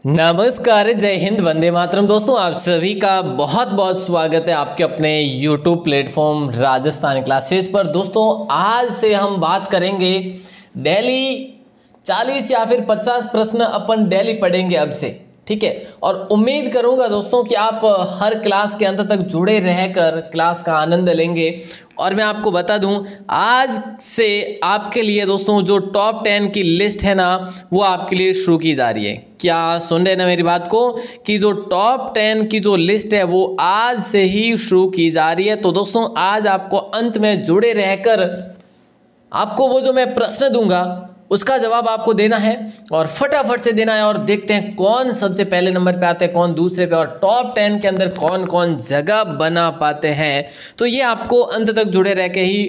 नमस्कार, जय हिंद, वंदे मातरम। दोस्तों, आप सभी का बहुत बहुत स्वागत है आपके अपने YouTube प्लेटफॉर्म राजस्थान क्लासेस पर। दोस्तों, आज से हम बात करेंगे डेली 40 या फिर 50 प्रश्न अपन डेली पढ़ेंगे अब से, ठीक है। और उम्मीद करूंगा दोस्तों कि आप हर क्लास के अंत तक जुड़े रहकर क्लास का आनंद लेंगे। और मैं आपको बता दूं, आज से आपके लिए दोस्तों जो टॉप 10 की लिस्ट है ना, वो आपके लिए शुरू की जा रही है। क्या सुन रहे ना मेरी बात को, कि जो टॉप 10 की जो लिस्ट है वो आज से ही शुरू की जा रही है। तो दोस्तों, आज आपको अंत में जुड़े रहकर आपको वो जो मैं प्रश्न दूंगा उसका जवाब आपको देना है और फटाफट से देना है। और देखते हैं कौन सबसे पहले नंबर पे आते हैं, कौन दूसरे पे, और टॉप 10 के अंदर कौन कौन जगह बना पाते हैं। तो ये आपको अंत तक जुड़े रह के ही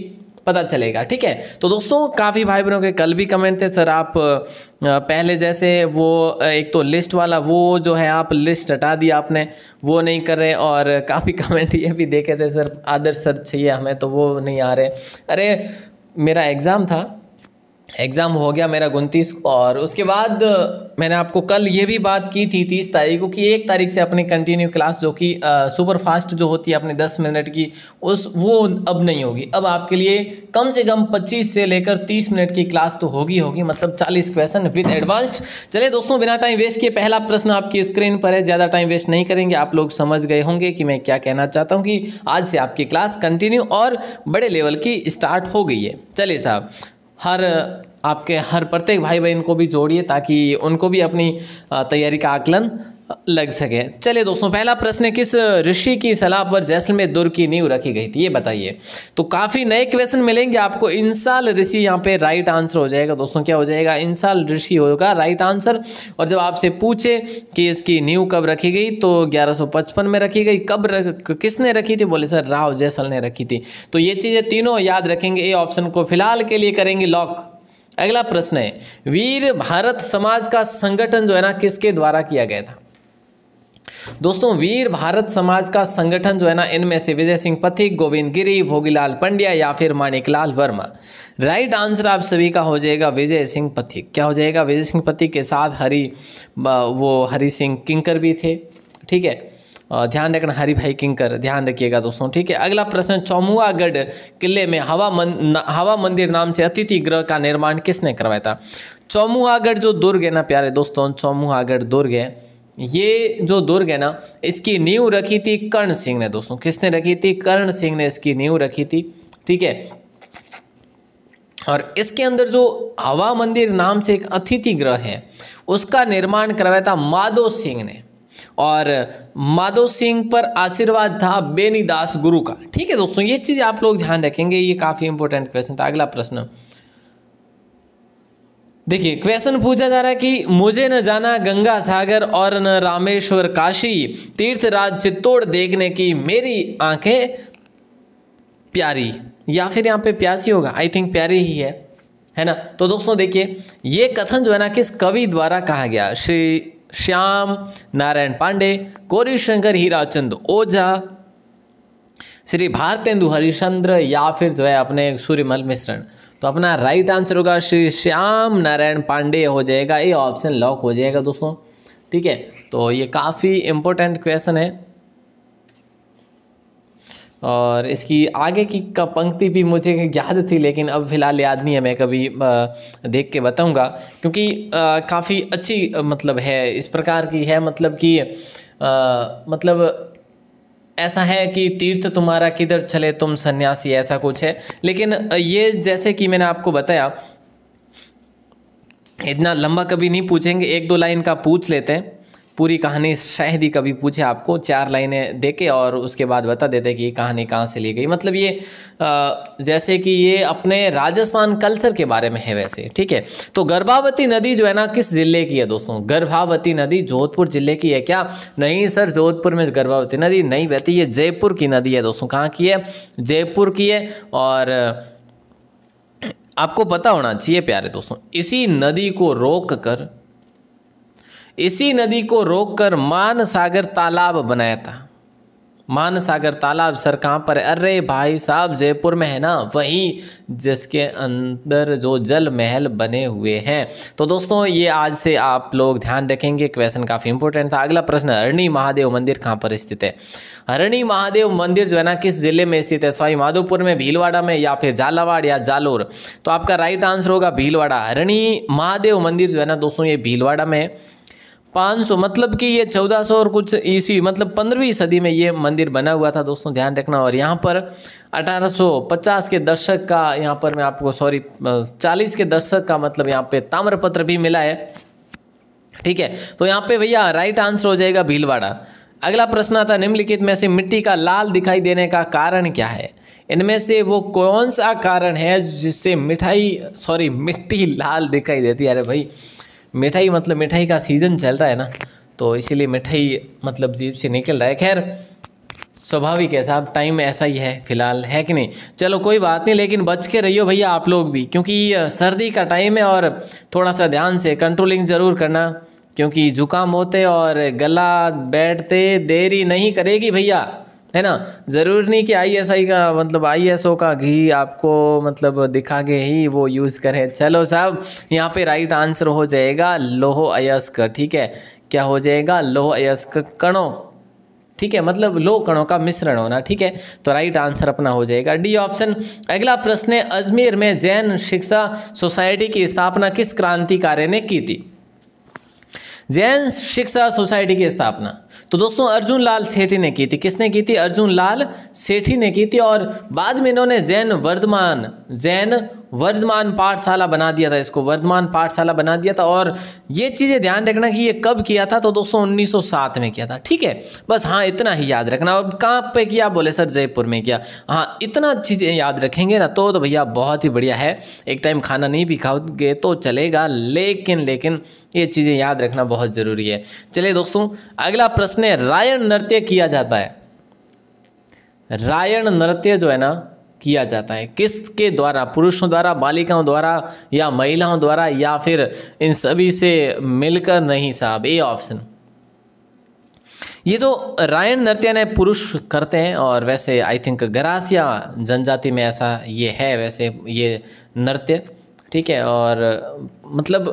पता चलेगा, ठीक है। तो दोस्तों, काफ़ी भाई बहनों के कल भी कमेंट थे, सर आप पहले जैसे वो एक तो लिस्ट वाला वो जो है आप लिस्ट हटा दिया आपने, वो नहीं कर रहे। और काफ़ी कमेंट ये भी देखे थे, सर आदर्श सर चाहिए हमें, तो वो नहीं आ रहे। अरे मेरा एग्ज़ाम था, एग्ज़ाम हो गया मेरा 29 को, और उसके बाद मैंने आपको कल ये भी बात की थी 30 तारीख को कि 1 तारीख से अपनी कंटिन्यू क्लास जो कि सुपर फास्ट जो होती है अपने 10 मिनट की, वो अब नहीं होगी। अब आपके लिए कम से कम 25 से लेकर 30 मिनट की क्लास तो होगी, मतलब 40 क्वेश्चन विद एडवांस्ड। चलिए दोस्तों, बिना टाइम वेस्ट किए पहला प्रश्न आपकी स्क्रीन पर है। ज़्यादा टाइम वेस्ट नहीं करेंगे, आप लोग समझ गए होंगे कि मैं क्या कहना चाहता हूँ, कि आज से आपकी क्लास कंटिन्यू और बड़े लेवल की स्टार्ट हो गई है। चलिए साहब, हर प्रत्येक भाई बहन को भी जोड़िए ताकि उनको भी अपनी तैयारी का आकलन लग सके। चलिए दोस्तों, पहला प्रश्न है, किस ऋषि की सलाह पर जैसलमेर दुर्ग की नींव रखी गई थी, ये बताइए। तो काफ़ी नए क्वेश्चन मिलेंगे आपको। इंसाल ऋषि यहाँ पे राइट आंसर हो जाएगा दोस्तों। क्या हो जाएगा? इंसाल ऋषि होगा राइट आंसर। और जब आपसे पूछे कि इसकी नींव कब रखी गई, तो 1155 में रखी गई। किसने रखी थी? बोले सर राव जैसल ने रखी थी। तो ये चीज़ें तीनों याद रखेंगे। ए ऑप्शन को फिलहाल के लिए करेंगे लॉक। अगला प्रश्न है, वीर भारत समाज का संगठन जो है ना, किसके द्वारा किया गया था? दोस्तों, वीर भारत समाज का संगठन जो है ना, इनमें से विजय सिंह पथिक, गोविंद गिरी, भोगीलाल पंड्या या फिर माणिकलाल वर्मा। राइट आंसर आप सभी का हो जाएगा विजय सिंह पथिक। क्या हो जाएगा? विजय सिंह पथिक के साथ हरि सिंह किंकर भी थे, ठीक है। ध्यान रखना, हरि भाई किंकर, ध्यान रखिएगा दोस्तों, ठीक है। अगला प्रश्न, चौमुआगढ़ किले में हवा मंदिर नाम से अतिथि गृह का निर्माण किसने करवाया था? चौमुआगढ़ जो दुर्ग है ना प्यारे दोस्तों, चौमुआगढ़ दुर्ग है, ये जो दुर्ग है ना, इसकी नींव रखी थी कर्ण सिंह ने दोस्तों। किसने रखी थी? कर्ण सिंह ने इसकी नींव रखी थी, ठीक है। और इसके अंदर जो हवा मंदिर नाम से एक अतिथि गृह है, उसका निर्माण करवाया था माधो सिंह ने। और माधो सिंह पर आशीर्वाद था बेनीदास गुरु का, ठीक है दोस्तों। ये चीज आप लोग ध्यान रखेंगे, ये काफी इंपॉर्टेंट क्वेश्चन था। अगला प्रश्न देखिए, क्वेश्चन पूछा जा रहा है कि मुझे न जाना गंगा सागर और न रामेश्वर काशी, तीर्थराज चित्तौड़ देखने की मेरी आंखें प्यारी, या फिर यहाँ पे प्यासी होगा, आई थिंक प्यारी ही है ना। तो दोस्तों देखिए, ये कथन जो है ना, किस कवि द्वारा कहा गया? श्री श्याम नारायण पांडे, गौरी शंकर हीराचंद ओझा, श्री भारतेंदु हरिश्चंद्र, या फिर जो है अपने सूर्यमल मिश्रण। तो अपना राइट आंसर होगा श्री श्याम नारायण पांडे हो जाएगा। ये ऑप्शन लॉक हो जाएगा दोस्तों, ठीक है। तो ये काफ़ी इंपॉर्टेंट क्वेश्चन है, और इसकी आगे की पंक्ति भी मुझे याद थी, लेकिन अब फिलहाल याद नहीं है। मैं कभी देख के बताऊंगा, क्योंकि काफ़ी अच्छी मतलब है, इस प्रकार की है, मतलब कि मतलब ऐसा है कि तीर्थ तुम्हारा किधर चले तुम सन्यासी, ऐसा कुछ है। लेकिन ये जैसे कि मैंने आपको बताया, इतना लंबा कभी नहीं पूछेंगे, 1-2 लाइन का पूछ लेते हैं। पूरी कहानी शायद ही कभी पूछे आपको, 4 लाइनें देके और उसके बाद बता देते कि ये कहानी कहाँ से ली गई। मतलब ये जैसे कि ये अपने राजस्थान कल्चर के बारे में है वैसे, ठीक है। तो गर्भावती नदी जो है ना, किस जिले की है दोस्तों? गर्भावती नदी जोधपुर जिले की है क्या? नहीं सर, जोधपुर में गर्भावती नदी नहीं बहती, ये जयपुर की नदी है दोस्तों। कहाँ की है? जयपुर की है। और आपको पता होना चाहिए प्यारे दोस्तों, इसी नदी को रोककर मान सागर तालाब बनाया था। मानसागर तालाब सर कहाँ पर है? अरे भाई साहब जयपुर में है ना, वही जिसके अंदर जो जल महल बने हुए हैं। तो दोस्तों ये आज से आप लोग ध्यान रखेंगे, क्वेश्चन काफ़ी इंपॉर्टेंट था। अगला प्रश्न, हरणी महादेव मंदिर कहाँ पर स्थित है? हरणी महादेव मंदिर जो है ना किस जिले में स्थित है? सवाई माधोपुर में, भीलवाड़ा में, या फिर झालावाड़ या जालोर? तो आपका राइट आंसर होगा भीलवाड़ा। हरणी महादेव मंदिर जो है ना दोस्तों ये भीलवाड़ा में 500 मतलब कि ये 1400 और कुछ ईस्वी मतलब 15वीं सदी में ये मंदिर बना हुआ था दोस्तों, ध्यान रखना। और यहाँ पर 1850 के दशक का, यहाँ पर मैं आपको 40 के दशक का मतलब यहाँ पे ताम्रपत्र भी मिला है, ठीक है। तो यहाँ पे भैया राइट आंसर हो जाएगा भीलवाड़ा। अगला प्रश्न आता, निम्नलिखित में से मिट्टी का लाल दिखाई देने का कारण क्या है? इनमें से वो कौन सा कारण है जिससे मिट्टी लाल दिखाई देती है? अरे भाई मिठाई मतलब मिठाई का सीज़न चल रहा है ना, तो इसीलिए मिठाई मतलब जीभ से निकल रहा है। खैर स्वाभाविक है साहब, टाइम ऐसा ही है फिलहाल, है कि नहीं? चलो कोई बात नहीं, लेकिन बच के रहियो भैया आप लोग भी, क्योंकि सर्दी का टाइम है और थोड़ा सा ध्यान से कंट्रोलिंग ज़रूर करना, क्योंकि जुकाम होते और गला बैठते देरी नहीं करेगी भैया, है ना। ज़रूर नहीं कि ISI का मतलब ISO का घी आपको मतलब दिखा के ही वो यूज़ करें। चलो साहब यहाँ पे राइट आंसर हो जाएगा लोह अयस्क, ठीक है। क्या हो जाएगा? लोह अयस्क कणों, ठीक है, मतलब लो कणों का मिश्रण होना, ठीक है। तो राइट आंसर अपना हो जाएगा डी ऑप्शन। अगला प्रश्न है, अजमेर में जैन शिक्षा सोसाइटी की स्थापना किस क्रांतिकारी ने की थी? जैन शिक्षा सोसाइटी की स्थापना तो दोस्तों अर्जुन लाल सेठी ने की थी। किसने की थी? अर्जुन लाल सेठी ने की थी। और बाद में इन्होंने जैन वर्धमान पाठशाला बना दिया था, इसको वर्धमान पाठशाला बना दिया था। और ये चीज़ें ध्यान रखना कि ये कब किया था, तो दोस्तों 1907 में किया था, ठीक है। बस हाँ इतना ही याद रखना। और कहाँ पे किया? बोले सर जयपुर में किया। हाँ इतना चीज़ें याद रखेंगे ना तो भैया बहुत ही बढ़िया है। एक टाइम खाना नहीं भी खाओगे तो चलेगा, लेकिन ये चीज़ें याद रखना बहुत ज़रूरी है। चलिए दोस्तों अगला प्रश्न है, रायण नृत्य किया जाता है। रायण नृत्य जो है ना किया जाता है किसके द्वारा? पुरुषों द्वारा, बालिकाओं द्वारा, या महिलाओं द्वारा, या फिर इन सभी से मिलकर? नहीं साहब, ए ऑप्शन। ये तो रायण नृत्य ने पुरुष करते हैं, और वैसे आई थिंक गरासिया जनजाति में ऐसा ये है वैसे ये नृत्य, ठीक है। और मतलब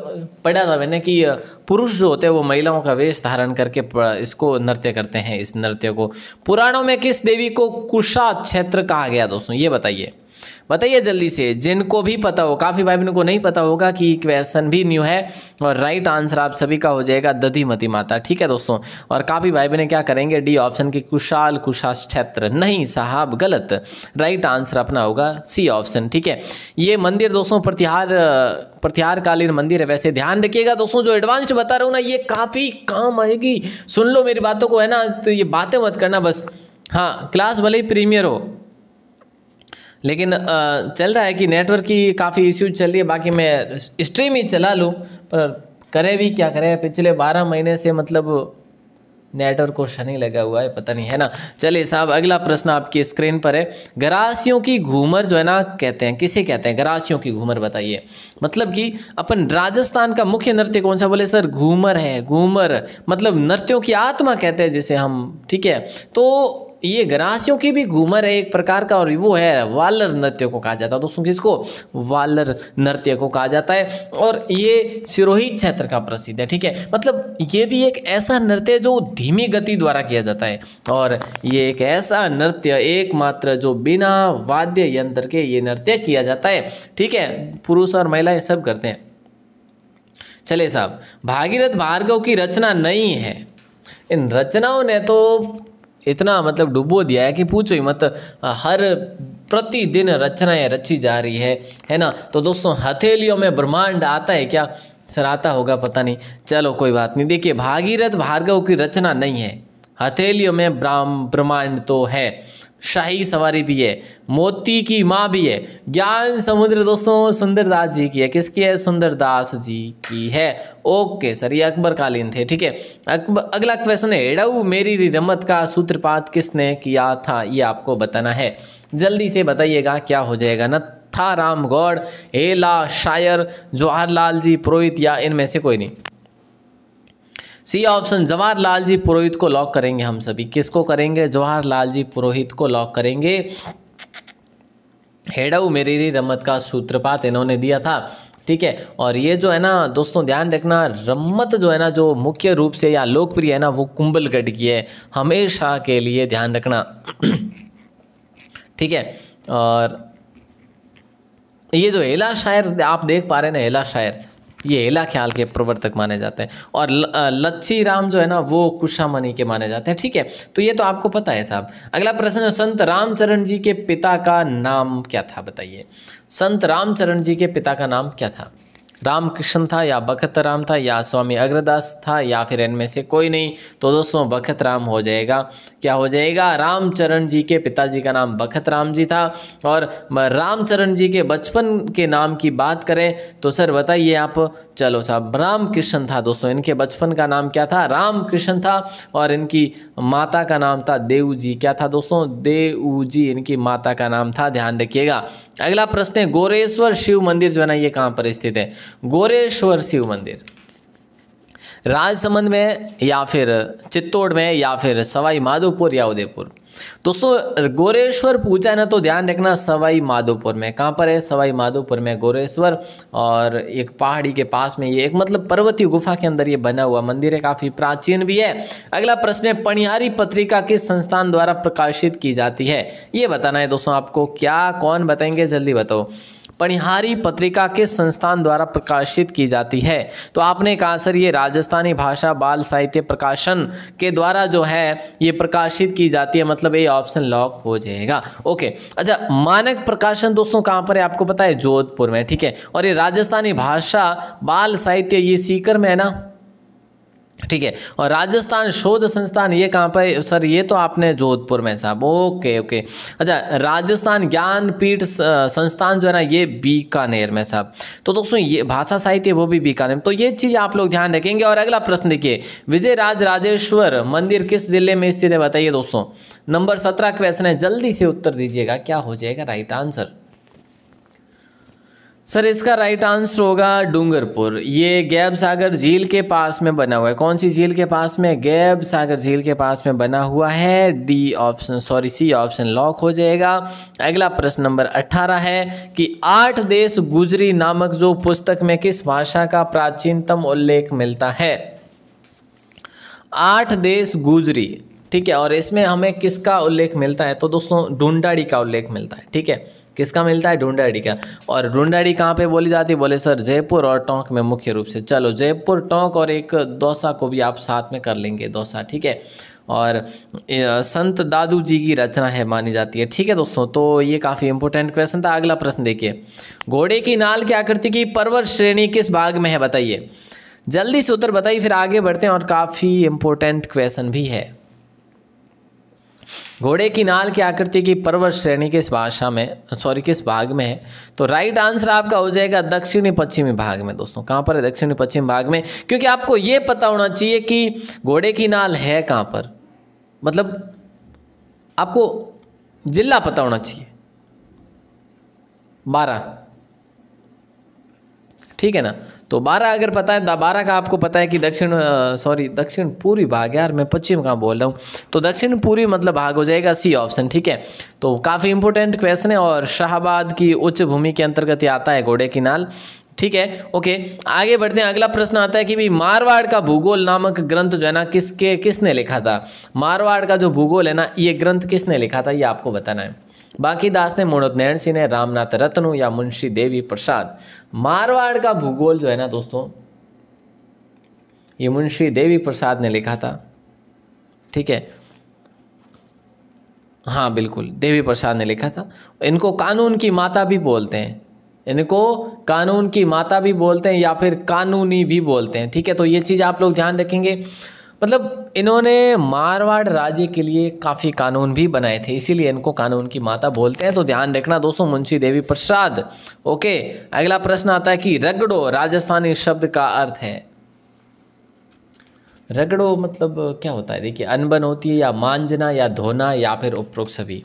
पढ़ा था मैंने कि पुरुष जो होते हैं वो महिलाओं का वेश धारण करके इसको नृत्य करते हैं। इस नृत्य को पुराणों में किस देवी को कुशा क्षेत्र कहा गया दोस्तों? ये बताइए जल्दी से, जिनको भी पता हो। काफ़ी भाई बहनों को नहीं पता होगा कि क्वेश्चन भी न्यू है। और राइट आंसर आप सभी का हो जाएगा दधिमती माता, ठीक है दोस्तों। और काफ़ी भाई बहनें क्या करेंगे? डी ऑप्शन की कुशा क्षेत्र। नहीं साहब गलत, राइट आंसर अपना होगा सी ऑप्शन, ठीक है। ये मंदिर दोस्तों प्रतिहार कालीन मंदिर है। वैसे ध्यान रखिएगा दोस्तों, जो एडवांस्ड बता रहा हूँ ना ये काफ़ी काम आएगी। सुन लो मेरी बातों को, है ना, तो ये बातें मत करना बस। हाँ क्लास भले ही प्रीमियर हो, लेकिन चल रहा है कि नेटवर्क की काफ़ी इश्यूज चल रही है। बाकी मैं स्ट्रीम ही चला लूँ, पर करे भी क्या करें, पिछले 12 महीने से मतलब नेटवर्क को शनि लगा हुआ है, पता नहीं, है ना। चलिए साहब अगला प्रश्न आपकी स्क्रीन पर है, गरासियों की घूमर जो है ना कहते हैं, किसे कहते हैं? गरासियों की घूमर बताइए। मतलब कि अपन राजस्थान का मुख्य नृत्य कौन सा? बोले सर घूमर है। घूमर मतलब नृत्यों की आत्मा कहते हैं जिसे हम, ठीक है। तो ये गरासियों की भी घूमर है एक प्रकार का, और वो है वालर नृत्य को कहा जाता है दोस्तों। किसको? वालर नृत्य को कहा जाता है। और ये सिरोही क्षेत्र का प्रसिद्ध है, ठीक है। मतलब ये भी एक ऐसा नृत्य जो धीमी गति द्वारा किया जाता है, और ये एक ऐसा नृत्य एकमात्र जो बिना वाद्य यंत्र के ये नृत्य किया जाता है, ठीक है। पुरुष और महिलाएं सब करते हैं। चले साहब, भागीरथ भार्गव की रचना नहीं है। इन रचनाओं ने तो इतना मतलब डुबो दिया है कि पूछो ही मत। हर प्रतिदिन रचनाएं रची जा रही है ना। तो दोस्तों हथेलियों में ब्रह्मांड आता है क्या? सर आता होगा, पता नहीं, चलो कोई बात नहीं। देखिए भागीरथ भार्गव की रचना नहीं है, हथेलियों में ब्रह्मांड तो है। शाही सवारी भी है, मोती की माँ भी है, ज्ञान समुद्र दोस्तों सुंदरदास जी की है। किसकी है? सुंदरदास जी की है। ओके सर, ये अकबर कालीन थे, ठीक है। अगला क्वेश्चन है, एड़ऊ मेरी रमत का सूत्रपात किसने किया था? ये आपको बताना है, जल्दी से बताइएगा क्या हो जाएगा। नथाराम गौड़, हेला शायर, जवाहरलाल जी पुरोहित, या इनमें से कोई नहीं। सी ऑप्शन जवाहरलाल जी पुरोहित को लॉक करेंगे हम सभी। किसको करेंगे? जवाहरलाल जी पुरोहित को लॉक करेंगे। हेडऊ मेरी रम्मत का सूत्रपात इन्होंने दिया था, ठीक है। और ये जो है ना दोस्तों ध्यान रखना, रम्मत जो है ना जो मुख्य रूप से या लोकप्रिय है ना वो कुंभलगढ़ की है, हमेशा के लिए ध्यान रखना, ठीक है। और ये जो हेला शायर आप देख पा रहे हैं ना, हेला शायर, ये हेला ख्याल के प्रवर्तक माने जाते हैं। और लच्छी राम जो है ना वो कुशामणि के माने जाते हैं, ठीक है। तो ये तो आपको पता है साहब। अगला प्रश्न, संत रामचरण जी के पिता का नाम क्या था? बताइए, संत रामचरण जी के पिता का नाम क्या था? रामकृष्ण था या बखत राम था या स्वामी अग्रदास था या फिर इनमें से कोई नहीं? तो दोस्तों बखत राम हो जाएगा। क्या हो जाएगा? रामचरण जी के पिताजी का नाम बखत राम जी था। और रामचरण जी के बचपन के नाम की बात करें तो सर बताइए आप। चलो साहब, रामकृष्ण था दोस्तों, इनके बचपन का नाम क्या था? रामकृष्ण था। और इनकी माता का नाम था देऊ जी। क्या था दोस्तों? देऊ जी इनकी माता का नाम था, ध्यान रखिएगा। अगला प्रश्न है, गोरेश्वर शिव मंदिर जो है ना ये कहाँ पर स्थित है? गोरेश्वर शिव मंदिर राजसमंद में या फिर चित्तौड़ में या फिर सवाई माधोपुर या उदयपुर? दोस्तों गोरेश्वर पूछा है ना तो ध्यान रखना सवाई माधोपुर में। कहाँ पर है? सवाई माधोपुर में गोरेश्वर। और एक पहाड़ी के पास में ये एक मतलब पर्वतीय गुफा के अंदर ये बना हुआ मंदिर है, काफ़ी प्राचीन भी है। अगला प्रश्न है, पनिहारी पत्रिका किस संस्थान द्वारा प्रकाशित की जाती है? ये बताना है दोस्तों आपको। क्या, कौन बताएंगे? जल्दी बताओ। पनिहारी पत्रिका किस संस्थान द्वारा प्रकाशित की जाती है? तो आपने कहा सर ये राजस्थानी भाषा बाल साहित्य प्रकाशन के द्वारा जो है ये प्रकाशित की जाती है, मतलब ये ऑप्शन लॉक हो जाएगा। ओके, अच्छा, मानक प्रकाशन दोस्तों कहाँ पर है आपको पता है? जोधपुर में, ठीक है। और ये राजस्थानी भाषा बाल साहित्य ये सीकर में है ना, ठीक है। और राजस्थान शोध संस्थान ये कहाँ पर? सर ये तो आपने जोधपुर में साहब। ओके ओके, अच्छा, राजस्थान ज्ञानपीठ संस्थान जो है ना ये बीकानेर में साहब। तो दोस्तों ये भाषा साहित्य वो भी बीकानेर, तो ये चीज़ आप लोग ध्यान रखेंगे। और अगला प्रश्न देखिए, विजय राज राजेश्वर मंदिर किस जिले में स्थित है? बताइए दोस्तों। नंबर 17 क्वेश्चन है, जल्दी से उत्तर दीजिएगा। क्या हो जाएगा राइट आंसर? सर इसका राइट आंसर होगा डूंगरपुर। ये गैब सागर झील के पास में बना हुआ है। कौन सी झील के पास में? गैब सागर झील के पास में बना हुआ है। D option, sorry C option lock हो जाएगा। अगला प्रश्न नंबर 18 है कि 8 देश गुजरी नामक जो पुस्तक में किस भाषा का प्राचीनतम उल्लेख मिलता है? 8 देश गुजरी, ठीक है। और इसमें हमें किसका उल्लेख मिलता है? तो दोस्तों ढूंढाड़ी का उल्लेख मिलता है, ठीक है। किसका मिलता है? ढूंढाड़ी का। और ढूंढाड़ी कहाँ पे बोली जाती है? बोले सर जयपुर और टोंक में मुख्य रूप से। चलो जयपुर, टोंक और एक दौसा को भी आप साथ में कर लेंगे, दौसा, ठीक है। और संत दादू जी की रचना है मानी जाती है, ठीक है दोस्तों। तो ये काफ़ी इंपॉर्टेंट क्वेश्चन था। अगला प्रश्न देखिए, घोड़े की नाल की आकृति की पर्वत श्रेणी किस भाग में है? बताइए, जल्दी से उत्तर बताइए, फिर आगे बढ़ते हैं। और काफ़ी इंपॉर्टेंट क्वेश्चन भी है। घोड़े की नाल की आकृति की पर्वत श्रेणी किस भाषा में, सॉरी किस भाग में है? तो राइट आंसर आपका हो जाएगा दक्षिणी पश्चिमी भाग में दोस्तों। कहाँ पर है? दक्षिणी पश्चिम भाग में। क्योंकि आपको ये पता होना चाहिए कि घोड़े की नाल है कहाँ पर, मतलब आपको जिला पता होना चाहिए। 12, ठीक है ना। तो 12 अगर पता है, 12 का आपको पता है कि दक्षिण पूर्वी भाग, यार मैं पश्चिम कहाँ बोल रहा हूँ, तो दक्षिण पूर्वी मतलब भाग हो जाएगा सी ऑप्शन, ठीक है। तो काफ़ी इंपॉर्टेंट क्वेश्चन है। और शाहबाद की उच्च भूमि के अंतर्गत आता है घोड़े की नाल, ठीक है। ओके, आगे बढ़ते हैं। अगला प्रश्न आता है कि भाई मारवाड़ का भूगोल नामक ग्रंथ जो है ना किसने लिखा था? मारवाड़ का जो भूगोल है ना ये ग्रंथ किसने लिखा था, ये आपको बताना है। बांकीदास ने, मोड़त नैण सिंह ने, रामनाथ रत्नू या मुंशी देवी प्रसाद? मारवाड़ का भूगोल जो है ना दोस्तों ये मुंशी देवी प्रसाद ने लिखा था, ठीक है। हाँ बिल्कुल, देवी प्रसाद ने लिखा था। इनको कानून की माता भी बोलते हैं, इनको कानून की माता भी बोलते हैं या फिर कानूनी भी बोलते हैं, ठीक है। तो ये चीज़ आप लोग ध्यान रखेंगे। मतलब इन्होंने मारवाड़ राज्य के लिए काफ़ी कानून भी बनाए थे, इसीलिए इनको कानून की माता बोलते हैं। तो ध्यान रखना दोस्तों, मुंशी देवी प्रसाद। ओके, अगला प्रश्न आता है कि रगड़ो राजस्थानी शब्द का अर्थ है। रगड़ो मतलब क्या होता है? देखिए, अनबन होती है या मांजना या धोना या फिर उपरोक्त सभी।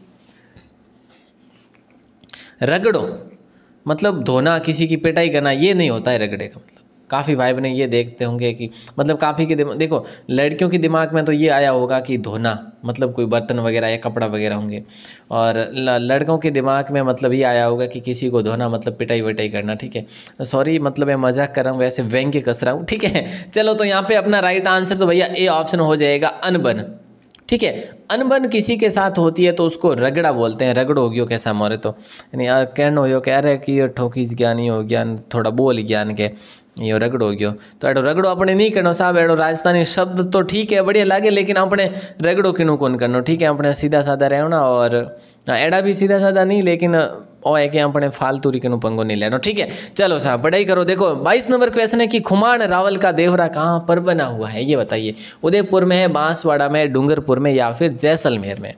रगड़ो मतलब धोना, किसी की पिटाई करना, ये नहीं होता है रगड़े का मतलब, काफ़ी भाई बहन ये देखते होंगे कि मतलब काफ़ी के देखो लड़कियों के दिमाग में तो ये आया होगा कि धोना, मतलब कोई बर्तन वगैरह या कपड़ा वगैरह होंगे, और लड़कों के दिमाग में मतलब ये आया होगा कि किसी को धोना मतलब पिटाई विटाई करना। ठीक है, सॉरी मतलब मैं मजाक कर रहा हूँ, वैसे व्यंग्य कस रहा हूँ। ठीक है, चलो तो यहाँ पे अपना राइट आंसर तो भैया ए ऑप्शन हो जाएगा, अनबन। ठीक है, अनबन किसी के साथ होती है तो उसको रगड़ा बोलते हैं। रगड़ हो गयो कैसा मोरे तो यानी कहना हो कह रहे कि ये ठोकीज ज्ञानी हो ज्ञान थोड़ा बोल ज्ञान के यो रगड़ हो गयो, तो एडो रगड़ो अपने नहीं करनो साहब। एडो राजस्थानी शब्द तो ठीक है बढ़िया लागे, लेकिन अपने रगड़ो किनू कौन करनो। ठीक है, अपने सीधा साधा रहना, और एडा भी सीधा साधा नहीं, लेकिन ओ है कि अपने फालतू रिकनू पंगो नहीं लेना। ठीक है, चलो साहब पढ़ाई करो। देखो 22 नंबर क्वेश्चन है कि खुमान रावल का देवरा कहाँ पर बना हुआ है, ये बताइए। उदयपुर में है, बांसवाड़ा में, डूंगरपुर में, या फिर जैसलमेर में।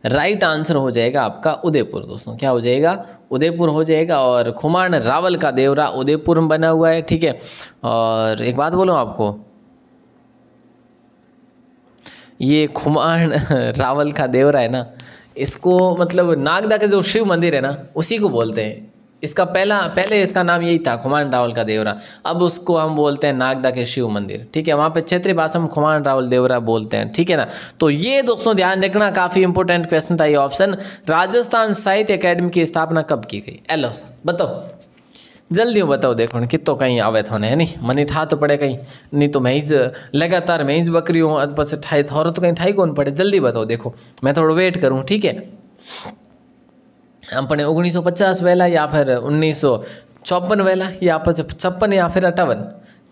राइट आंसर हो जाएगा आपका उदयपुर दोस्तों। क्या हो जाएगा? उदयपुर हो जाएगा। और खुमान रावल का देवरा उदयपुर में बना हुआ है। ठीक है, और एक बात बोलूं आपको, ये खुमान रावल का देवरा है ना, इसको मतलब नागदा के जो शिव मंदिर है ना उसी को बोलते हैं। इसका पहले इसका नाम यही था, खुमान रावल का देवरा। अब उसको हम बोलते हैं नागदा के शिव मंदिर। ठीक है, वहाँ पे क्षेत्रीय भाषा में खुमान रावल देवरा बोलते हैं। ठीक है ना, तो ये दोस्तों ध्यान रखना, काफ़ी इंपॉर्टेंट क्वेश्चन था ये ऑप्शन। राजस्थान साहित्य अकेडमी की स्थापना कब की गई? एलो बताओ, जल्दी बताओ। देखो कितो कहीं आवे थे है नहीं, मनी ठा तो पड़े कहीं, नहीं तो मैं ही लगातार मैं ही बकरी हूँ, अब बस ठाई थोड़ा तो कहीं ठाई कौन पड़े। जल्दी बताओ, देखो मैं थोड़ा वेट करूँ। ठीक है, अपने 1950 वेला या फिर 1954 वेला या फिर 56 या फिर 58,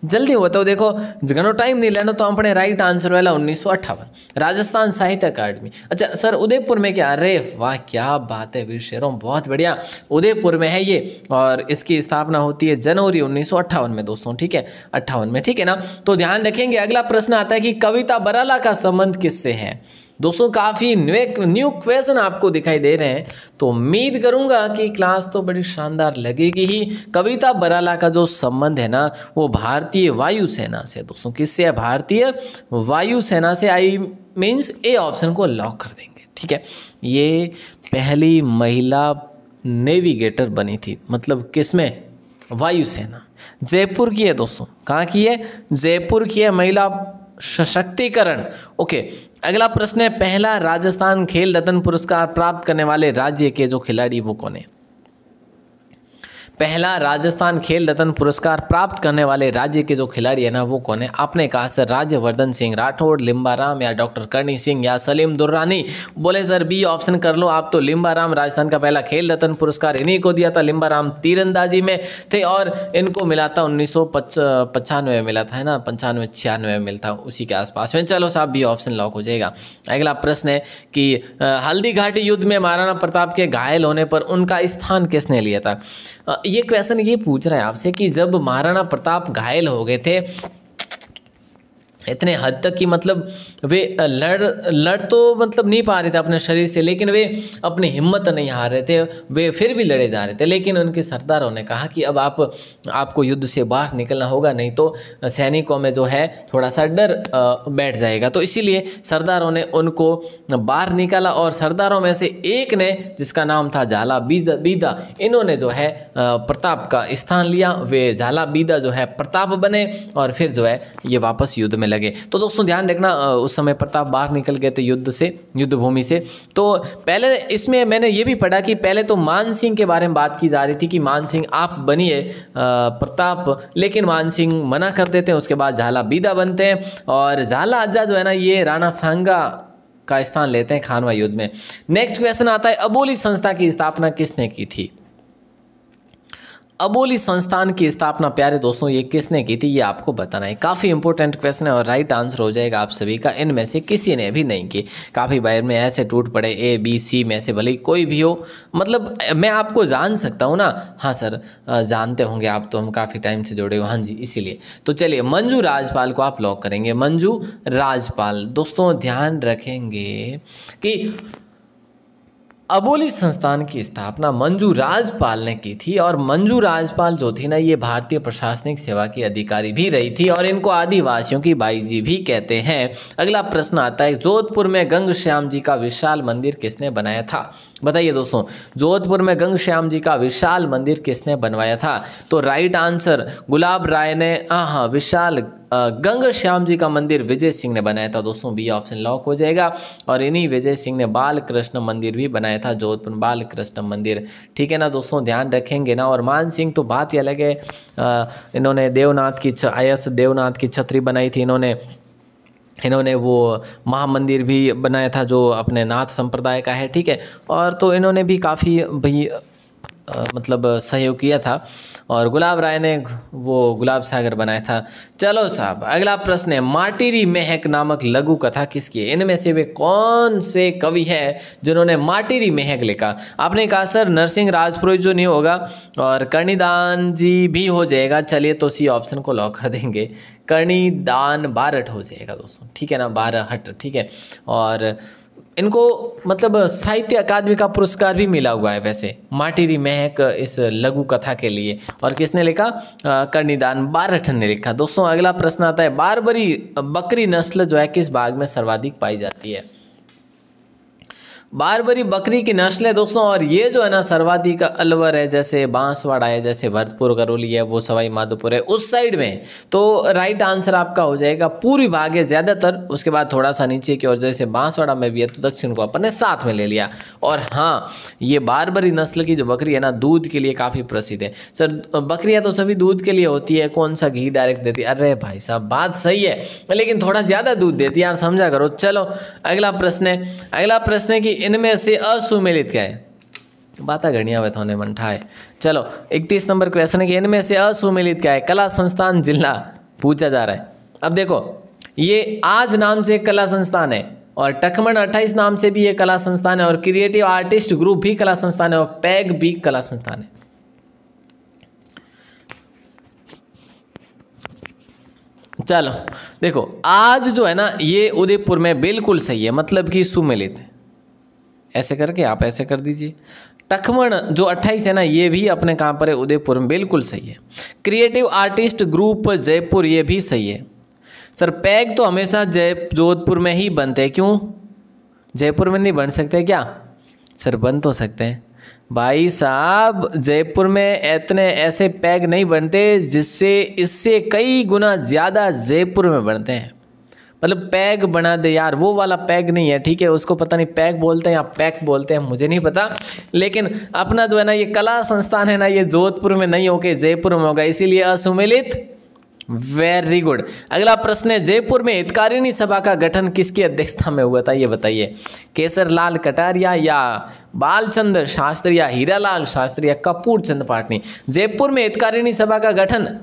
जल्दी बताओ। देखो घणो टाइम नहीं लेना, तो अपने राइट आंसर वाला 1958 राजस्थान साहित्य अकादमी। अच्छा सर उदयपुर में क्या? अरे वाह क्या बात है वीर शेरों, बहुत बढ़िया, उदयपुर में है ये, और इसकी स्थापना होती है जनवरी 1958 में दोस्तों। ठीक है, 58 में। ठीक है ना, तो ध्यान रखेंगे। अगला प्रश्न आता है कि कविता बराला का संबंध किससे है? दोस्तों काफ़ी न्यू क्वेश्चन आपको दिखाई दे रहे हैं, तो उम्मीद करूंगा कि क्लास तो बड़ी शानदार लगेगी ही। कविता बराला का जो संबंध है ना वो भारतीय वायुसेना से दोस्तों। किससे है? भारतीय वायुसेना से। आई मीन्स ए ऑप्शन को लॉक कर देंगे। ठीक है, ये पहली महिला नेविगेटर बनी थी, मतलब किसमें? वायुसेना। जयपुर की है दोस्तों। कहाँ की है? जयपुर की है, महिला सशक्तिकरण। ओके, अगला प्रश्न है पहला राजस्थान खेल रत्न पुरस्कार प्राप्त करने वाले राज्य के जो खिलाड़ी वो कौन है? पहला राजस्थान खेल रत्न पुरस्कार प्राप्त करने वाले राज्य के जो खिलाड़ी है ना वो कौन है? आपने कहा सर राज्यवर्धन सिंह राठौड़, लिम्बाराम, या डॉक्टर करणी सिंह, या सलीम दुर्रानी। बोले सर बी ऑप्शन कर लो आप, तो लिम्बाराम राजस्थान का पहला खेल रत्न पुरस्कार इन्हीं को दिया था। लिम्बाराम तीरंदाजी में थे और इनको मिला था 1995 में मिला था, है ना, 95-96 में मिलता उसी के आसपास में। चलो साहब बी ऑप्शन लॉक हो जाएगा। अगला प्रश्न है कि हल्दी घाटी युद्ध में महाराणा प्रताप के घायल होने पर उनका स्थान किसने लिया था? ये क्वेश्चन ये पूछ रहा है आपसे कि जब महाराणा प्रताप घायल हो गए थे इतने हद तक कि मतलब वे लड़ तो मतलब नहीं पा रहे थे अपने शरीर से, लेकिन वे अपनी हिम्मत नहीं हार रहे थे, वे फिर भी लड़े जा रहे थे। लेकिन उनके सरदारों ने कहा कि अब आपको युद्ध से बाहर निकलना होगा, नहीं तो सैनिकों में जो है थोड़ा सा डर बैठ जाएगा। तो इसीलिए सरदारों ने उनको बाहर निकाला, और सरदारों में से एक ने, जिसका नाम था झाला बीदा, इन्होंने जो है प्रताप का स्थान लिया। वे झाला बीदा जो है प्रताप बने, और फिर जो है ये वापस युद्ध में लगे। तो दोस्तों ध्यान रखना उस समय प्रताप बाहर निकल गए थे युद्ध भूमि से। तो पहले इसमें मैंने ये भी पढ़ा कि पहले तो मान सिंह के बारे में बात की जा रही थी कि मान सिंह आप बनिए प्रताप, लेकिन मान सिंह मना कर देते हैं। उसके बाद झाला बीदा बनते हैं, और झाला अज्जा जो है ना ये राणा सांगा का स्थान लेते हैं खानवा युद्ध में। नेक्स्ट क्वेश्चन आता है अबोली संस्था की स्थापना किसने की थी? अबोली संस्थान की स्थापना प्यारे दोस्तों ये किसने की थी, ये आपको बताना है। काफ़ी इंपॉर्टेंट क्वेश्चन है और राइट आंसर हो जाएगा आप सभी का, इनमें से किसी ने भी नहीं की। काफ़ी बार में ऐसे टूट पड़े ए बी सी में से, भले कोई भी हो, मतलब मैं आपको जान सकता हूँ ना। हाँ सर जानते होंगे आप, तो हम काफ़ी टाइम से जुड़े हो। हाँ जी, इसीलिए। तो चलिए मंजू राजपाल को आप लॉक करेंगे। मंजू राजपाल। दोस्तों ध्यान रखेंगे कि अबोली संस्थान की स्थापना मंजू राजपाल ने की थी। और मंजू राजपाल जो थी ना, ये भारतीय प्रशासनिक सेवा की अधिकारी भी रही थी और इनको आदिवासियों की बाई जी भी कहते हैं। अगला प्रश्न आता है, जोधपुर में गंगश्याम जी का विशाल मंदिर किसने बनाया था? बताइए दोस्तों, जोधपुर में गंगश्याम जी का विशाल मंदिर किसने बनवाया था? तो राइट आंसर गुलाब राय ने, हाँ, विशाल गंगश्याम जी का मंदिर विजय सिंह ने बनाया था दोस्तों। बी ऑप्शन लॉक हो जाएगा। और इन्हीं विजय सिंह ने बाल कृष्ण मंदिर भी बनाया था, जोधपुर बाल कृष्ण मंदिर। ठीक है ना दोस्तों, ध्यान रखेंगे ना। और मान सिंह तो बात ही अलग है, इन्होंने देवनाथ की आयस देवनाथ की छतरी बनाई थी इन्होंने वो महामंदिर भी बनाया था जो अपने नाथ संप्रदाय का है। ठीक है, और तो इन्होंने भी काफ़ी भाई मतलब सहयोग किया था। और गुलाब राय ने वो गुलाब सागर बनाया था। चलो साहब, अगला प्रश्न है, माटीरी महक नामक लघु कथा किसकी है? इनमें से वे कौन से कवि हैं जिन्होंने माटीरी महक लिखा? आपने कहा सर नरसिंह राजपुरोहित जो नहीं होगा, और कर्णिदान जी भी हो जाएगा। चलिए तो सी ऑप्शन को लॉक कर देंगे, कर्णिदान बारहट हो जाएगा दोस्तों। ठीक है ना, बारहट। ठीक है, और इनको मतलब साहित्य अकादमी का पुरस्कार भी मिला हुआ है वैसे, माटीरी महक इस लघु कथा के लिए। और किसने लिखा? कर्णिदान बारहट ने लिखा। दोस्तों अगला प्रश्न आता है, बारबरी बकरी नस्ल जो है किस भाग में सर्वाधिक पाई जाती है? बारबरी बकरी की नस्ल है दोस्तों, और ये जो है ना सर्वाधिक अलवर है, जैसे बांसवाड़ा है, जैसे भरतपुर करौली है, वो सवाई माधोपुर है, उस साइड में। तो राइट आंसर आपका हो जाएगा पूर्वी भाग है ज़्यादातर, उसके बाद थोड़ा सा नीचे की ओर जैसे बांसवाड़ा में भी है, तो दक्षिण को अपन ने साथ में ले लिया। और हाँ, ये बारबरी नस्ल की जो बकरी है ना, दूध के लिए काफ़ी प्रसिद्ध है। सर बकरियाँ तो सभी दूध के लिए होती है, कौन सा घी डायरेक्ट देती है? अरे भाई साहब बात सही है, लेकिन थोड़ा ज़्यादा दूध देती है यार, समझा करो। चलो अगला प्रश्न है कि इनमें से असुमेलित क्या है? बात घड़िया वे थोने मन ठाए। चलो 31 नंबर क्वेश्चन है कि इनमें से असुमेलित क्या है? कला संस्थान जिला पूछा जा रहा है। अब देखो, ये आज नाम से एक कला संस्थान है, और टकमन 28 नाम से भी एक कला संस्थान है, और क्रिएटिव आर्टिस्ट ग्रुप भी कला संस्थान है, और पैग भी कला संस्थान है। चलो देखो, आज जो है ना ये उदयपुर में बिल्कुल सही है, मतलब कि सुमेलित है। ऐसे करके आप ऐसे कर दीजिए। टखमण जो 28 है ना, ये भी अपने कहाँ पर है? उदयपुर में, बिल्कुल सही है। क्रिएटिव आर्टिस्ट ग्रुप जयपुर, ये भी सही है। सर पैग तो हमेशा जोधपुर में ही बनते हैं, क्यों जयपुर में नहीं बन सकते क्या? सर बन तो सकते हैं भाई साहब, जयपुर में इतने ऐसे पैग नहीं बनते जिससे इससे कई गुना ज़्यादा जयपुर में बनते हैं। मतलब पैग बना दे यार, वो वाला पैग नहीं है। ठीक है, उसको पता नहीं पैग बोलते हैं या पैक बोलते हैं, मुझे नहीं पता। लेकिन अपना जो है ना ये कला संस्थान है ना, ये जोधपुर में नहीं होके जयपुर में होगा, इसीलिए असुमेलित। Very good. अगला प्रश्न है, जयपुर में हितकारिणी सभा का गठन किसकी अध्यक्षता में हुआ था? ये बताइए, केसरलाल कटारिया या बालचंद्र शास्त्री या हीरालाल शास्त्री या कपूर चंद पाटनी? जयपुर में हितकारिणी सभा का गठन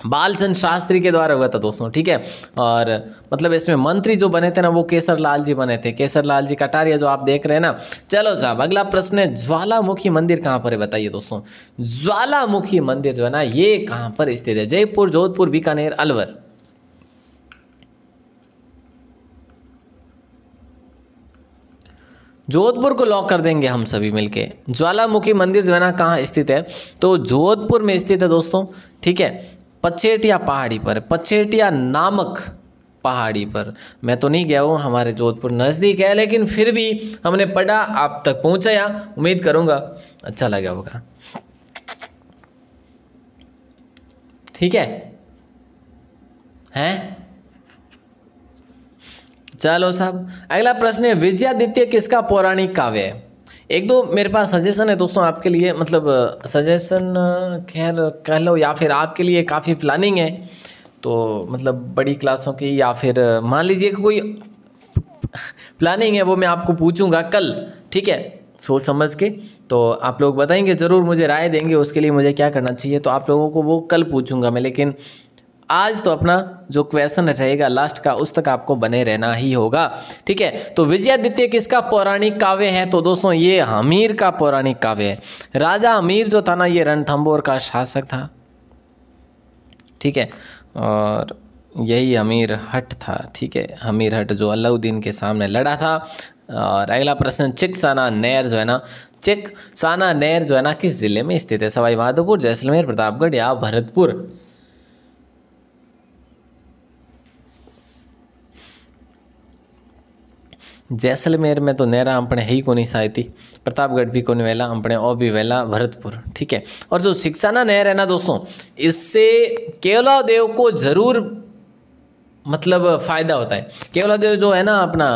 बालचंद शास्त्री के द्वारा हुआ था दोस्तों। ठीक है, और मतलब इसमें मंत्री जो बने थे ना, वो केसरलाल जी बने थे, केसरलाल जी कटारिया जो आप देख रहे हैं ना। चलो साहब अगला प्रश्न है, ज्वालामुखी मंदिर कहाँ पर है? बताइए दोस्तों, ज्वालामुखी मंदिर जो है ना, ये कहाँ पर स्थित है? जयपुर, जोधपुर, बीकानेर, अलवर? जोधपुर को लॉक कर देंगे हम सभी मिलके। ज्वालामुखी मंदिर जो है ना कहाँ स्थित है? तो जोधपुर में स्थित है दोस्तों। ठीक है, पचेटिया पहाड़ी पर, पचेटिया नामक पहाड़ी पर। मैं तो नहीं गया हूँ, हमारे जोधपुर नज़दीक है, लेकिन फिर भी हमने पढ़ा, आप तक पहुँचाया, उम्मीद करूँगा अच्छा लगा होगा। ठीक है हैं? चलो साहब अगला प्रश्न है, विजयादित्य किसका पौराणिक काव्य है? एक दो मेरे पास सजेशन है दोस्तों आपके लिए, मतलब सजेशन खैर कह लो, या फिर आपके लिए काफ़ी प्लानिंग है, तो मतलब बड़ी क्लासों की, या फिर मान लीजिए कोई प्लानिंग है, वो मैं आपको पूछूंगा कल। ठीक है, सोच समझ के, तो आप लोग बताएंगे ज़रूर, मुझे राय देंगे उसके लिए मुझे क्या करना चाहिए, तो आप लोगों को वो कल पूछूंगा मैं। लेकिन आज तो अपना जो क्वेश्चन रहेगा लास्ट का, उस तक आपको बने रहना ही होगा। ठीक है, तो विजयादित्य किसका पौराणिक काव्य है? तो दोस्तों ये हमीर का पौराणिक काव्य है। राजा हमीर जो था ना, ये रणथंभौर का शासक था। ठीक है, और यही हमीर हट था। ठीक है, हमीर हट जो अलाउद्दीन के सामने लड़ा था, और अगला प्रश्न, चिकसाना नहर जो है ना, चिकसाना नहर जो है ना किस जिले में स्थित है? सवाई माधोपुर, जैसलमेर, प्रतापगढ़ या भरतपुर? जैसलमेर में तो नहरा अपने ही को नहीं साई थी, प्रतापगढ़ भी को नहीं वेला अपने और भी वेला भरतपुर, ठीक है। और जो चिकसाना नहर है ना दोस्तों, इससे केवलादेव को जरूर मतलब फायदा होता है। केवलादेव जो है ना अपना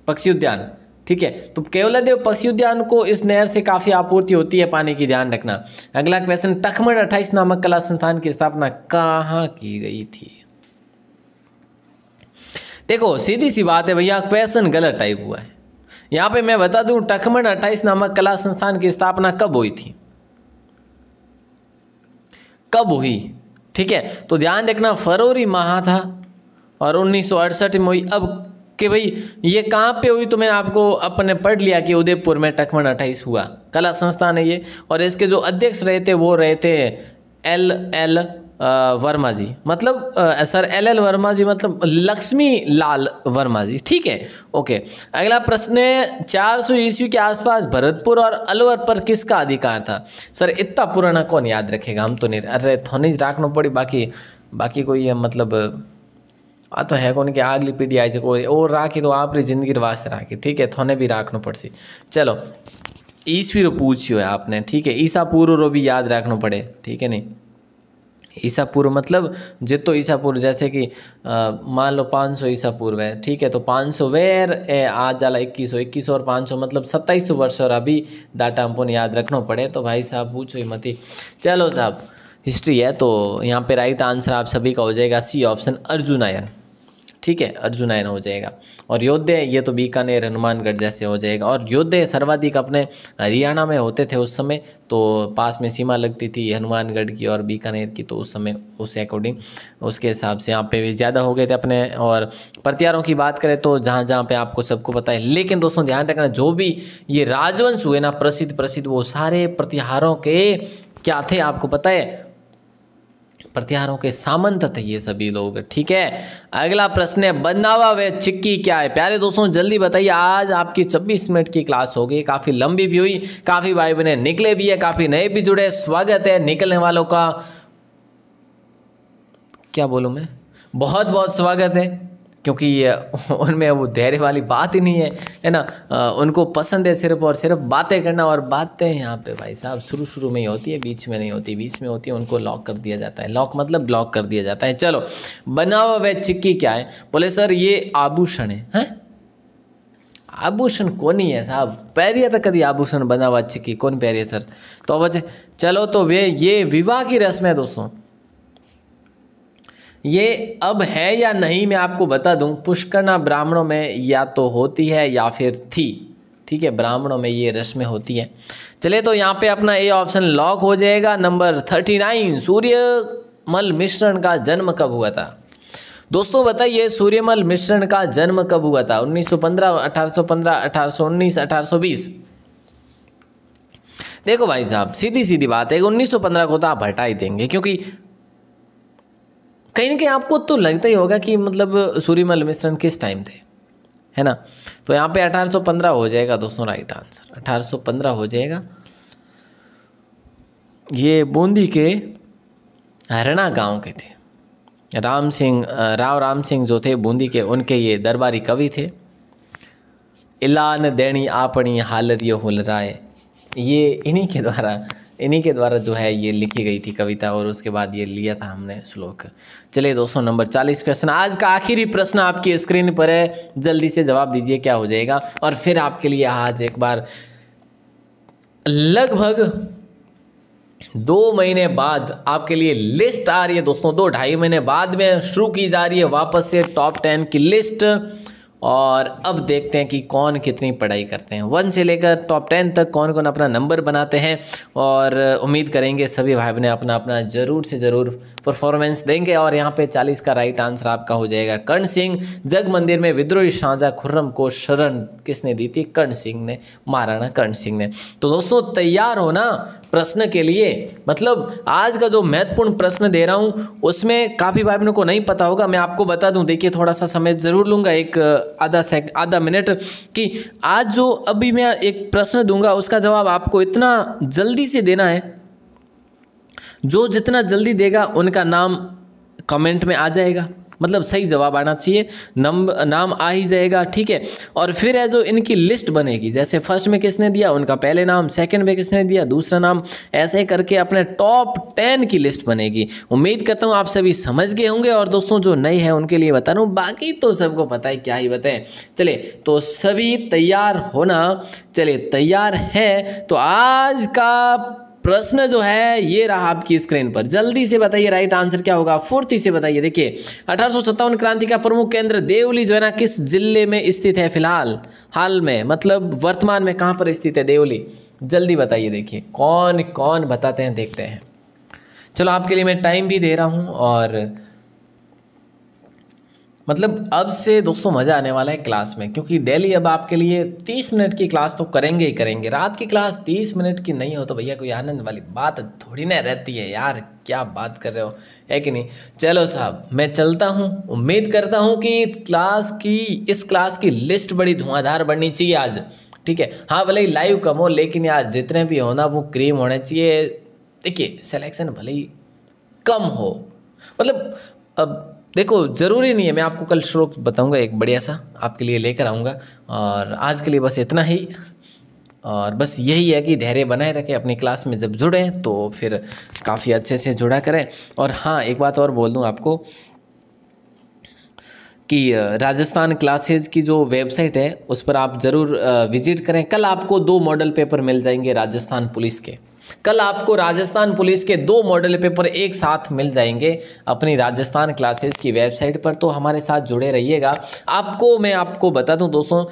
पक्षी उद्यान, ठीक है, तो केवलादेव पक्षी उद्यान को इस नहर से काफ़ी आपूर्ति होती है पानी की, ध्यान रखना। अगला क्वेश्चन, टखमण 28 नामक कला संस्थान की स्थापना कहाँ की गई थी? देखो सीधी सी बात है भैया, क्वेश्चन गलत टाइप हुआ है। यहाँ पे मैं बता दूं, टखमण 28 नामक कला संस्थान की स्थापना कब हुई थी, कब हुई, ठीक है, तो ध्यान रखना फरवरी माह था और 1968 में हुई। अब कि भाई ये कहाँ पे हुई, तो मैंने आपको अपने पढ़ लिया कि उदयपुर में टखमण 28 हुआ, कला संस्थान है ये। और इसके जो अध्यक्ष रहे थे वो रहे थे LL वर्मा जी, मतलब सर LL वर्मा जी मतलब लक्ष्मी लाल वर्मा जी, ठीक है, ओके। अगला प्रश्न है, 400 ईस्वी के आसपास भरतपुर और अलवर पर किसका अधिकार था? सर इतना पुराना कौन याद रखेगा, हम तो नहीं, अरे थोड़ी राखना पड़ी, बाकी कोई है मतलब आ तो है कौन कि अगली पीढ़ी आई है कोई और राखी तो आप जिंदगी वास्ते राखी, ठीक है, थोने भी राखना पड़सी। चलो ईस्वी रो पूछियो है आपने, ठीक है, ईसा पूर्व रो भी याद रखना पड़े, ठीक है नहीं, ईसा पूर्व मतलब जितो ईसा पूर्व, जैसे कि मान लो 500 ईसा पूर्व है, ठीक है, तो 500 वेर आज जाला 2100 और 500 मतलब 2700 वर्ष, और अभी डाटा हमको याद रखना पड़े, तो भाई साहब पूछो ही मत ही। चलो साहब हिस्ट्री है, तो यहाँ पे राइट आंसर आप सभी का हो जाएगा सी ऑप्शन, अर्जुनायन, ठीक है, अर्जुनायन हो जाएगा। और योद्धे ये तो बीकानेर हनुमानगढ़ जैसे हो जाएगा। और योद्धे सर्वाधिक अपने हरियाणा में होते थे उस समय, तो पास में सीमा लगती थी हनुमानगढ़ की और बीकानेर की, तो उस समय उस अकॉर्डिंग उसके हिसाब से यहाँ पे भी ज़्यादा हो गए थे अपने। और प्रतिहारों की बात करें तो जहाँ जहाँ पे आपको सबको पता है, लेकिन दोस्तों ध्यान रखना जो भी ये राजवंश हुए ना प्रसिद्ध वो सारे प्रतिहारों के क्या थे आपको पता है, प्रतिहारों के सामंत थे ये सभी लोग, ठीक है। अगला प्रश्न है, बनावा व चिक्की क्या है? प्यारे दोस्तों जल्दी बताइए, आज आपकी 26 मिनट की क्लास हो गई, काफ़ी लंबी भी हुई, काफ़ी भाई बहने निकले भी है, काफ़ी नए भी जुड़े, स्वागत है निकलने वालों का, क्या बोलूँ मैं, बहुत बहुत स्वागत है, क्योंकि उनमें वो धैर्य वाली बात ही नहीं है ना, उनको पसंद है सिर्फ और सिर्फ बातें करना, और बातें यहाँ पे भाई साहब शुरू में ही होती है, बीच में नहीं होती, बीच में होती है उनको लॉक कर दिया जाता है, लॉक मतलब ब्लॉक कर दिया जाता है। चलो बनावा व चिक्की क्या है? बोले सर ये आभूषण है, आभूषण कौन ही है साहब, पैरिया तक कभी आभूषण बनावा चिक्की कौन पैरिया सर, तो बच्चे चलो तो वे ये विवाह की रस्म है दोस्तों, ये अब है या नहीं मैं आपको बता दूं, पुष्करना ब्राह्मणों में या तो होती है या फिर थी, ठीक है, ब्राह्मणों में ये रस्में होती है। चलिए तो यहाँ पे अपना ए ऑप्शन लॉक हो जाएगा। नंबर 39, सूर्यमल मिश्रण का जन्म कब हुआ था? दोस्तों बताइए सूर्यमल मिश्रण का जन्म कब हुआ था? 1915, 1815, 1819, 1820? देखो भाई साहब सीधी बात है, 1915 को तो आप हटा ही देंगे, क्योंकि कहीं ना कहीं आपको तो लगता ही होगा कि मतलब सूर्यमल मिश्रण किस टाइम थे, है ना, तो यहाँ पे 1815 हो जाएगा दोस्तों राइट आंसर, 1815 हो जाएगा। ये बूंदी के हरना गांव के थे, राम सिंह जो थे बूंदी के, उनके ये दरबारी कवि थे। इलान देनी आपनी हालरियो हुलराए, ये इन्हीं के द्वारा जो है ये लिखी गई थी कविता, और उसके बाद ये लिया था हमने श्लोक। चलिए दोस्तों नंबर 40 क्वेश्चन, आज का आखिरी प्रश्न आपकी स्क्रीन पर है, जल्दी से जवाब दीजिए क्या हो जाएगा। और फिर आपके लिए आज एक बार लगभग 2 महीने बाद आपके लिए लिस्ट आ रही है दोस्तों, 2-2.5 महीने बाद में शुरू की जा रही है वापस से टॉप 10 की लिस्ट। और अब देखते हैं कि कौन कितनी पढ़ाई करते हैं, 1 से लेकर टॉप 10 तक कौन कौन अपना नंबर बनाते हैं। और उम्मीद करेंगे सभी भाई बहन अपना अपना ज़रूर से ज़रूर परफॉर्मेंस देंगे। और यहाँ पे 40 का राइट आंसर आपका हो जाएगा कर्ण सिंह। जग मंदिर में विद्रोही शाहजहां खुर्रम को शरण किसने दी थी? कर्ण सिंह ने, महाराणा कर्ण सिंह ने। तो दोस्तों तैयार हो ना प्रश्न के लिए, मतलब आज का जो महत्वपूर्ण प्रश्न दे रहा हूँ उसमें काफ़ी भाई बहनों को नहीं पता होगा, मैं आपको बता दूँ। देखिए थोड़ा सा समय ज़रूर लूँगा, एक आधा मिनट कि आज जो अभी मैं एक प्रश्न दूंगा उसका जवाब आपको इतना जल्दी से देना है, जो जितना जल्दी देगा उनका नाम कमेंट में आ जाएगा, मतलब सही जवाब आना चाहिए, नाम आ ही जाएगा, ठीक है। और फिर है जो इनकी लिस्ट बनेगी, जैसे फर्स्ट में किसने दिया उनका पहले नाम, सेकंड में किसने दिया दूसरा नाम, ऐसे करके अपने टॉप 10 की लिस्ट बनेगी। उम्मीद करता हूँ आप सभी समझ गए होंगे, और दोस्तों जो नए हैं उनके लिए बता रहा हूँ, बाकी तो सबको पता है, क्या ही बताएं। चले तो सभी तैयार होना, चले तैयार हैं तो आज का प्रश्न जो है ये रहा आपकी स्क्रीन पर, जल्दी से बताइए राइट आंसर क्या होगा, फुर्ती से बताइए। देखिए 1857 क्रांति का प्रमुख केंद्र देवली जो है ना किस जिले में स्थित है फिलहाल, हाल में, मतलब वर्तमान में कहां पर स्थित है देवली, जल्दी बताइए। देखिए कौन कौन बताते हैं, देखते हैं। चलो आपके लिए मैं टाइम भी दे रहा हूं, और मतलब अब से दोस्तों मज़ा आने वाला है क्लास में, क्योंकि डेली अब आपके लिए 30 मिनट की क्लास तो करेंगे ही करेंगे। रात की क्लास 30 मिनट की नहीं हो तो भैया कोई आनंद वाली बात थोड़ी ना रहती है यार, क्या बात कर रहे हो, है कि नहीं। चलो साहब मैं चलता हूँ, उम्मीद करता हूँ कि इस क्लास की लिस्ट बड़ी धुआंधार बननी चाहिए आज, ठीक है। हाँ भले ही लाइव कम हो, लेकिन यार जितने भी हो ना वो क्रीम होने चाहिए। देखिए सिलेक्शन भले ही कम हो, मतलब अब देखो ज़रूरी नहीं है, मैं आपको कल श्लोक बताऊंगा एक बढ़िया सा आपके लिए लेकर आऊँगा, और आज के लिए बस इतना ही। और बस यही है कि धैर्य बनाए रखें, अपनी क्लास में जब जुड़ें तो फिर काफ़ी अच्छे से जुड़ा करें। और हाँ एक बात और बोल दूं आपको कि राजस्थान क्लासेज की जो वेबसाइट है उस पर आप ज़रूर विजिट करें। कल आपको 2 मॉडल पेपर मिल जाएंगे राजस्थान पुलिस के, कल आपको राजस्थान पुलिस के 2 मॉडल पेपर एक साथ मिल जाएंगे अपनी राजस्थान क्लासेस की वेबसाइट पर, तो हमारे साथ जुड़े रहिएगा। मैं आपको बता दूं दोस्तों,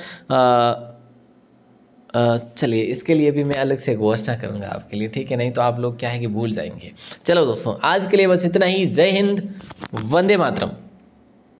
चलिए इसके लिए भी मैं अलग से घोषणा करूंगा आपके लिए, ठीक है, नहीं तो आप लोग क्या है कि भूल जाएंगे। चलो दोस्तों आज के लिए बस इतना ही। जय हिंद, वंदे मातरम।